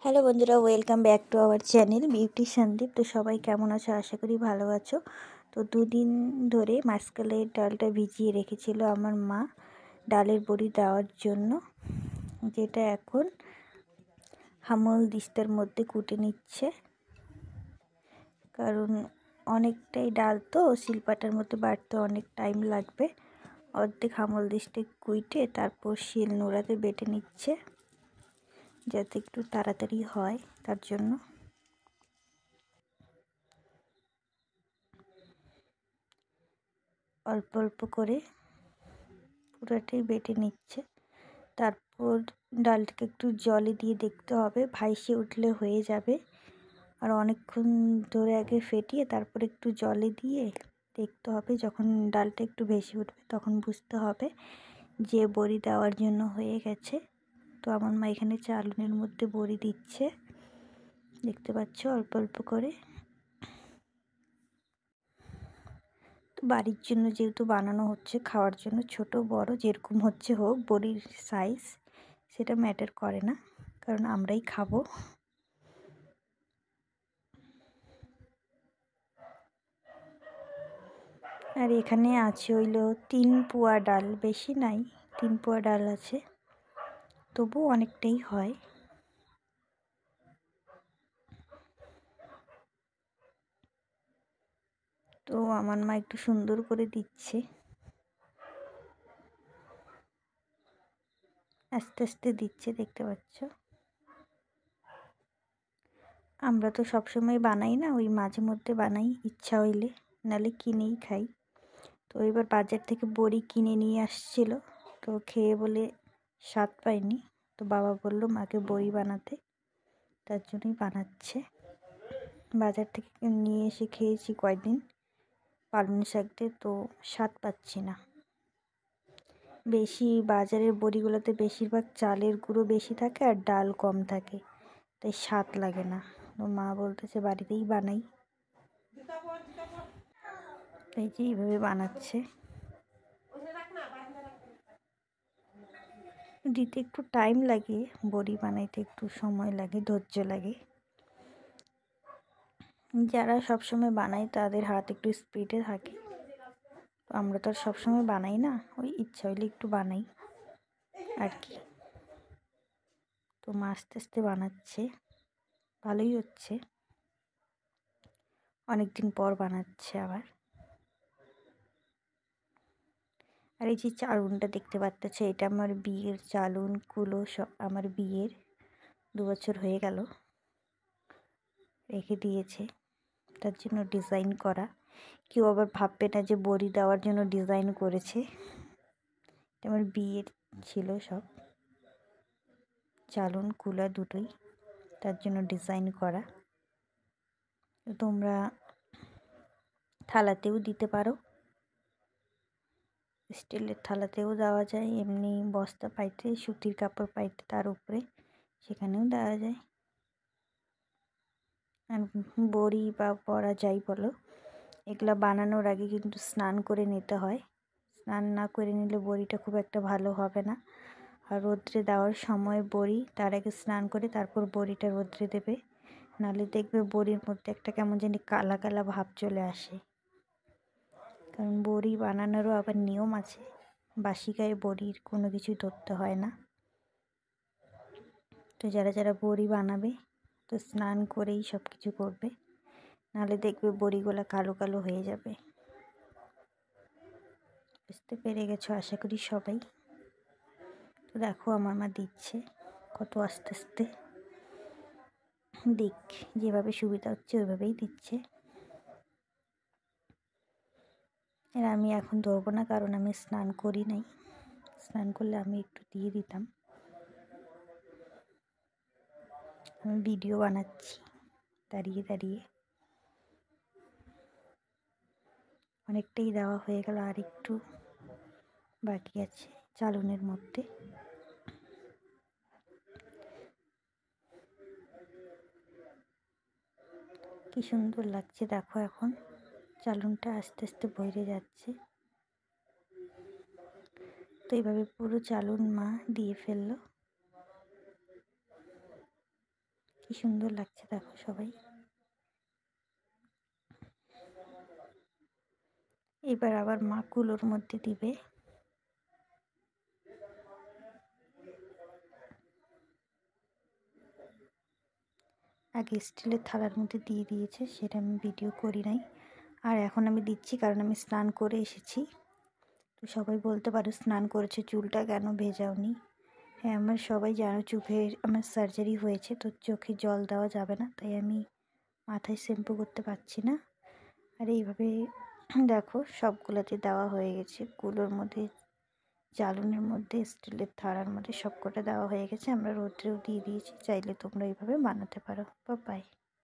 Hello বন্ধুরা, welcome back to our channel beauty Sandeep. তো সবাই কেমন আছো? আশা করি ভালো আছো। তো দুদিন ধরে মাসকলাইয়ের ডালটা ভিজিয়ে রেখেছিল আমার মা ডালের বড়ি দেওয়ার জন্য, যেটা এখন হামল দিস্তার মধ্যে কুটে নিচ্ছে। কারণ অনেকটাই ডাল তো শিলপাটার মধ্যে বাটতে অনেক টাইম লাগবে। অর্ধেক হামল দিস্তে কুইটে তারপর শিল নোড়াতে বেটে নিচ্ছে, যাতে একটু তাড়াতাড়ি হয় তার জন্য। অল্প অল্প করে পুরাটাই বেটে নিচ্ছে। তারপর ডালটাকে একটু জলে দিয়ে দেখতে হবে, ভাইসে উঠলে হয়ে যাবে। আর অনেকক্ষণ ধরে আগে ফেটিয়ে তারপর একটু জলে দিয়ে দেখতে হবে। যখন ডালটা একটু ভেসে উঠবে তখন বুঝতে হবে যে বড়ি দেওয়ার জন্য হয়ে গেছে। তো আমার মা এখানে চালুনের মধ্যে বড়ি দিচ্ছে, দেখতে পাচ্ছ, অল্প অল্প করে। বাড়ির জন্য যেহেতু বানানো হচ্ছে, খাওয়ার জন্য ছোট বড় যেরকম হচ্ছে হোক, বড়ির সাইজ সেটা ম্যাটার করে না, কারণ আমরাই খাবো। আর এখানে আছে হইলো 3 পোয়া ডাল, বেশি নাই, 3 পোয়া ডাল আছে, তবু অনেকটাই হয়। তো আমার মা একটু সুন্দর করে দিচ্ছে, আস্তে আস্তে দিচ্ছে, দেখতে পাচ্ছ। আমরা তো সবসময় বানাই না, ওই মাঝে মধ্যে বানাই ইচ্ছা হইলে, নালে কিনেই খাই। তো এবার বাজার থেকে বড়ি কিনে নিয়ে আসছিল, তো খেয়ে বলে স্বাদ পাইনি। তো বাবা বলল মাকে বড়ি বানাতে, তার জন্যই বানাচ্ছে। বাজার থেকে নিয়ে এসে খেয়েছি কয়েকদিন পালং শাক দিয়ে, তো স্বাদ পাচ্ছি না। বেশি বাজারের বড়িগুলোতে বেশিরভাগ চালের গুঁড়ো বেশি থাকে আর ডাল কম থাকে, তাই স্বাদ লাগে না। তো মা বলতেছে বাড়িতেই বানাই, তাই যে এইভাবে বানাচ্ছে। দিতে একটু টাইম লাগে, বড়ি বানাইতে একটু সময় লাগে, ধৈর্য লাগে। যারা সবসময় বানায় তাদের হাত একটু স্পিডে থাকে, আমরা তো আর সবসময় বানাই না, ওই ইচ্ছা হইলে একটু বানাই আর কি। তো মা আস্তে আস্তে বানাচ্ছে, ভালোই হচ্ছে, অনেকদিন পর বানাচ্ছে আবার। আর এই যে চালুনটা দেখতে পাচ্ছ, এটা আমার বিয়ের চালুন, কুলো সব আমার বিয়ের 2 বছর হয়ে গেল রেখে দিয়েছে, তার জন্য ডিজাইন করা। কেউ আবার ভাববে না যে বড়ি দেওয়ার জন্য ডিজাইন করেছে, এটা আমার বিয়ের ছিল সব, চালুন কুলা দুটোই, তার জন্য ডিজাইন করা। তোমরা থালাতেও দিতে পারো, স্টিলের থালাতেও দেওয়া যায়, এমনি বস্তা পাইতে, সুতির কাপড় পাইতে তার উপরে, সেখানেও দেওয়া যায়। আর বড়ি বা বড়া যাই বলো, এগুলো বানানোর আগে কিন্তু স্নান করে নিতে হয়। স্নান না করে নিলে বড়িটা খুব একটা ভালো হবে না। আর রোদ্রে দেওয়ার সময় বড়ি তার আগে স্নান করে তারপর বড়িটা রোদ্রে দেবে, নাহলে দেখবে বড়ির মধ্যে একটা কেমন জানি কালা কালা ভাব চলে আসে। কারণ বড়ি বানানোরও আবার নিয়ম আছে, বাসি গায়ে বড়ির কোনো কিছুই ধরতে হয় না। তো যারা যারা বড়ি বানাবে তো স্নান করেই সব কিছু করবে, নাহলে দেখবে বড়িগুলো কালো কালো হয়ে যাবে। বুঝতে পেরে গেছো আশা করি সবাই। তো দেখো আমার মা দিচ্ছে কত আস্তে আস্তে, দিক যেভাবে সুবিধা হচ্ছে ওইভাবেই দিচ্ছে। আর আমি এখন ধরবো না, কারণ আমি স্নান করি নাই, স্নান করলে আমি একটু দিয়ে দিতাম। আমি ভিডিও বানাচ্ছি দাঁড়িয়ে দাঁড়িয়ে। অনেকটাই দেওয়া হয়ে গেল, আর একটু বাকি আছে চালুনের মধ্যে। কি সুন্দর লাগছে দেখো, এখন চালুনটা আস্তে আস্তে ভরে যাচ্ছে। তো এইভাবে পুরো চালুন মা দিয়ে ফেললো। কি সুন্দর লাগছে দেখো সবাই। এবার আবার মা কুলোর মধ্যে দিবে। আগে স্টিলের থালার মধ্যে দিয়ে দিয়েছে, সেটা আমি ভিডিও করি নাই। আর এখন আমি দিচ্ছি কারণ আমি স্নান করে এসেছি। তো সবাই বলতে পারো স্নান করেছে, চুলটা কেন ভেজাওনি? হ্যাঁ, আমার সবাই জানো আমার সার্জারি হয়েছে, তো চোখে জল দেওয়া যাবে না, তাই আমি মাথায় শ্যাম্পু করতে পারছি না। আর এইভাবে দেখো সবগুলোতে দেওয়া হয়ে গেছে, কুলোর মধ্যে, জ্বালনের মধ্যে, স্টিলের থালার মধ্যে সবকটা দেওয়া হয়ে গেছে। আমরা রৌদ্রেও দিয়ে দিয়েছি, চাইলে তোমরা এইভাবে বানাতে পারো। বাই।